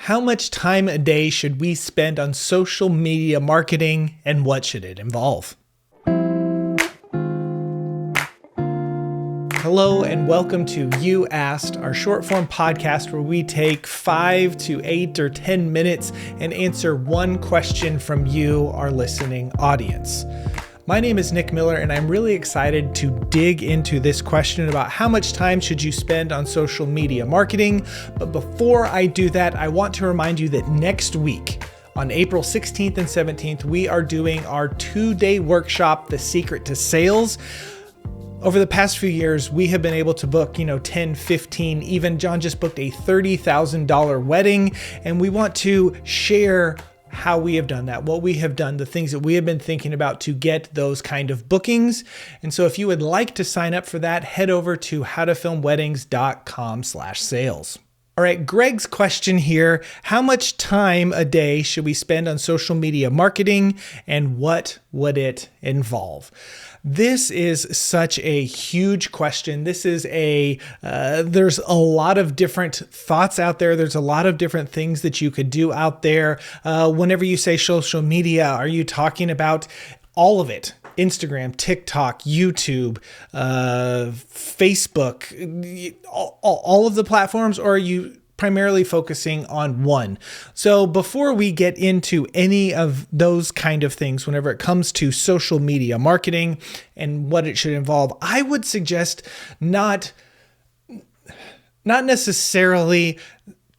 How much time a day should we spend on social media marketing, and what should it involve? Hello and welcome to You Asked, our short form podcast where we take 5 to 8 or 10 minutes and answer one question from you, our listening audience. My name is Nick Miller, and I'm really excited to dig into this question about how much time should you spend on social media marketing. But before I do that, I want to remind you that next week, on April 16th and 17th, we are doing our 2-day workshop, The Secret to Sales. Over the past few years, we have been able to book, 10, 15, even John just booked a $30,000 wedding, and we want to share how we have done that, what we have done, the things that we have been thinking about to get those kind of bookings. And so if you would like to sign up for that, head over to howtofilmweddings.com/sales. All right, Greg's question here: how much time a day should we spend on social media marketing, and what would it involve? This is such a huge question. This is there's a lot of different thoughts out there. There's a lot of different things that you could do out there. Whenever you say social media, are you talking about all of it? Instagram, TikTok, YouTube, Facebook, all of the platforms, or are you primarily focusing on one? So before we get into any of those kind of things, whenever it comes to social media marketing and what it should involve, I would suggest not necessarily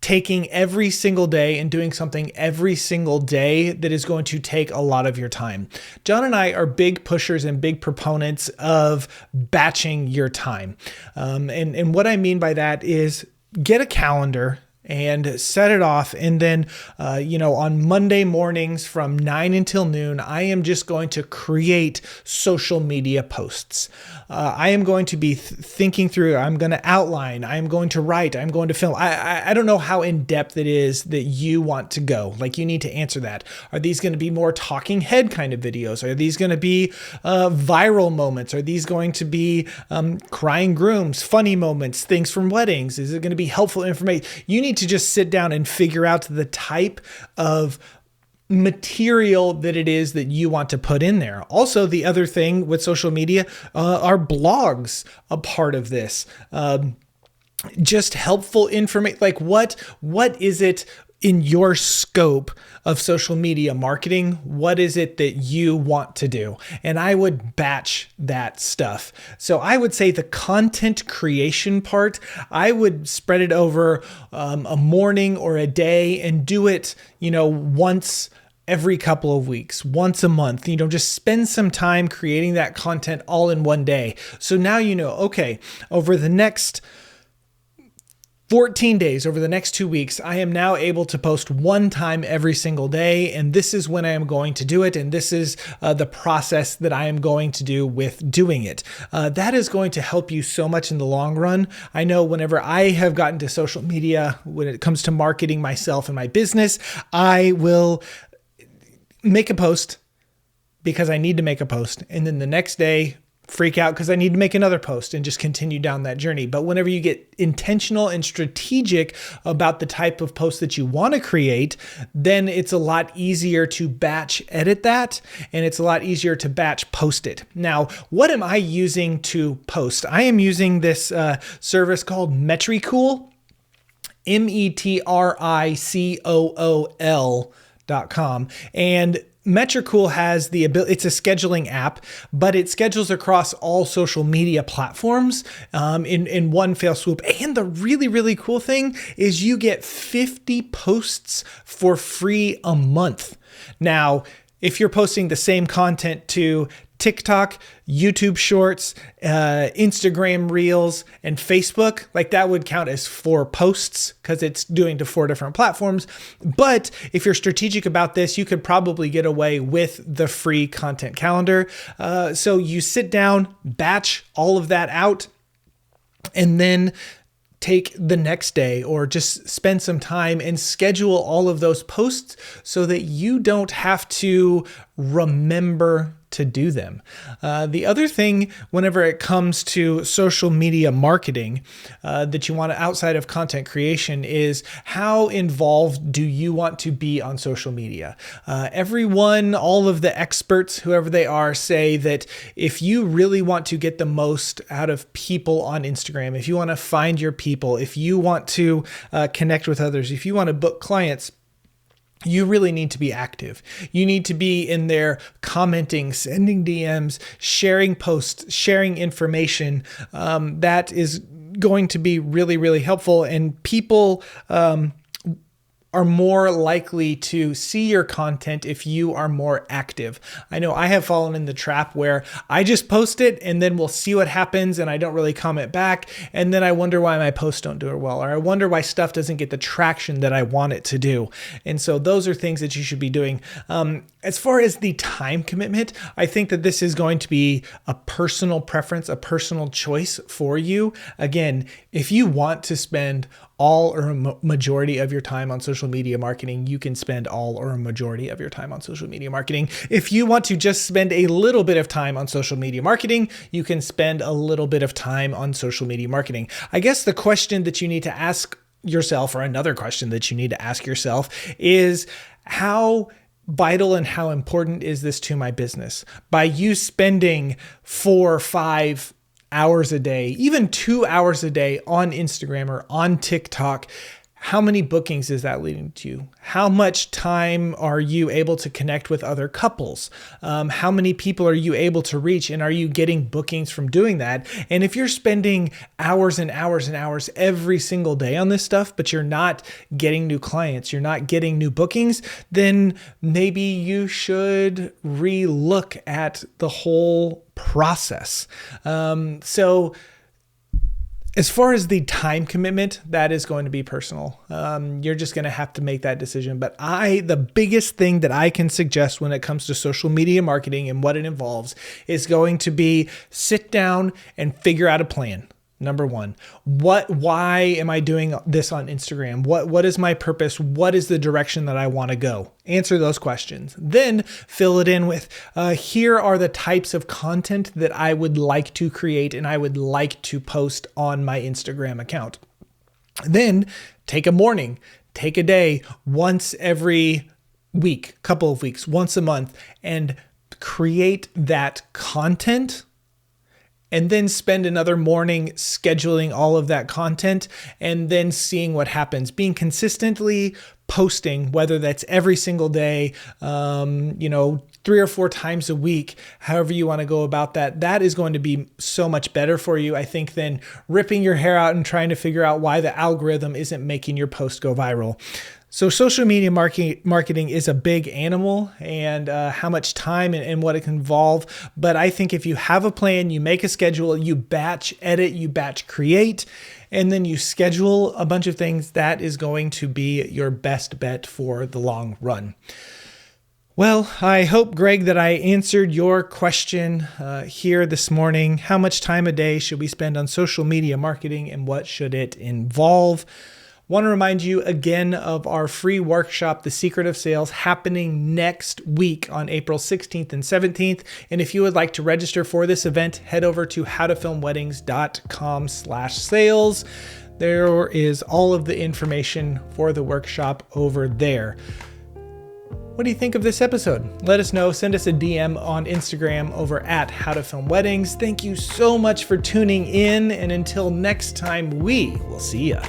taking every single day and doing something every single day that is going to take a lot of your time. John and I are big pushers and big proponents of batching your time. And what I mean by that is get a calendar and set it off. And then, on Monday mornings from 9 until noon, I am just going to create social media posts. I am going to be thinking through, I'm going to outline, I'm going to write, I'm going to film. I don't know how in depth it is that you want to go. Like, you need to answer that. Are these going to be more talking head kind of videos? Are these going to be viral moments? Are these going to be crying grooms, funny moments, things from weddings? Is it going to be helpful information? You need to just sit down and figure out the type of material that it is that you want to put in there. Also, the other thing with social media, are blogs a part of this? Just helpful information. Like what is it in your scope of social media marketing? What is it that you want to do? And I would batch that stuff. So I would say the content creation part, I would spread it over a morning or a day and do it, once every couple of weeks, once a month. Just spend some time creating that content all in one day. So now okay, over the next 14 days, over the next 2 weeks, I am now able to post one time every single day, and this is when I am going to do it, and this is the process that I am going to do with doing it. That is going to help you so much in the long run. I know whenever I have gotten to social media, when it comes to marketing myself and my business, I will make a post because I need to make a post, and then the next day, freak out because I need to make another post and just continue down that journey. But whenever you get intentional and strategic about the type of post that you want to create, then it's a lot easier to batch edit that, and it's a lot easier to batch post it. Now, what am I using to post? I am using this service called Metricool, metricool.com. And Metricool has the ability, it's a scheduling app, but it schedules across all social media platforms in one fell swoop. And the really, really cool thing is you get 50 posts for free a month. Now, if you're posting the same content to TikTok, YouTube Shorts, Instagram Reels, and Facebook, like that would count as 4 posts because it's doing to 4 different platforms. But if you're strategic about this, you could probably get away with the free content calendar. So you sit down, batch all of that out, and then take the next day or just spend some time and schedule all of those posts so that you don't have to remember to do them. The other thing, whenever it comes to social media marketing, that you want to, outside of content creation, is how involved do you want to be on social media? Everyone, all of the experts, whoever they are, say that if you really want to get the most out of people on Instagram, if you want to find your people, if you want to connect with others, if you want to book clients, you really need to be active. You need to be in there commenting, sending DMs, sharing posts, sharing information. That is going to be really, really helpful. And people are more likely to see your content if you are more active. I know I have fallen in the trap where I just post it and then we'll see what happens and I don't really comment back. And then I wonder why my posts don't do it well, or I wonder why stuff doesn't get the traction that I want it to do. And so those are things that you should be doing. As far as the time commitment, I think that this is going to be a personal preference, a personal choice for you. Again, if you want to spend all or a majority of your time on social media marketing, you can spend all or a majority of your time on social media marketing. If you want to just spend a little bit of time on social media marketing, you can spend a little bit of time on social media marketing. I guess the question that you need to ask yourself, or another question that you need to ask yourself, is how vital and how important is this to my business? By you spending 4 or 5 hours a day, even 2 hours a day on Instagram or on TikTok, how many bookings is that leading to? How much time are you able to connect with other couples? How many people are you able to reach, and are you getting bookings from doing that? And if you're spending hours and hours and hours every single day on this stuff, but you're not getting new clients, you're not getting new bookings, then maybe you should re-look at the whole process. As far as the time commitment, that is going to be personal. You're just going to have to make that decision. But the biggest thing that I can suggest when it comes to social media marketing and what it involves is going to be sit down and figure out a plan. Number one, why am I doing this on Instagram? What is my purpose? What is the direction that I want to go? Answer those questions. Then fill it in with, here are the types of content that I would like to create and I would like to post on my Instagram account. Then take a morning, take a day, once every week, couple of weeks, once a month, and create that content. And then spend another morning scheduling all of that content and then seeing what happens. Being consistently posting, whether that's every single day, 3 or 4 times a week, however you want to go about that, that is going to be so much better for you, I think, than ripping your hair out and trying to figure out why the algorithm isn't making your post go viral. So social media marketing is a big animal, and how much time and what it can involve. But I think if you have a plan, you make a schedule, you batch edit, you batch create, and then you schedule a bunch of things, that is going to be your best bet for the long run. Well, I hope, Greg, that I answered your question here this morning. How much time a day should we spend on social media marketing, and what should it involve? Want to remind you again of our free workshop, The Secret of Sales, happening next week on April 16th and 17th. And if you would like to register for this event, head over to howtofilmweddings.com/sales. There is all of the information for the workshop over there. What do you think of this episode? Let us know. Send us a DM on Instagram over at howtofilmweddings. Thank you so much for tuning in. And until next time, we will see ya.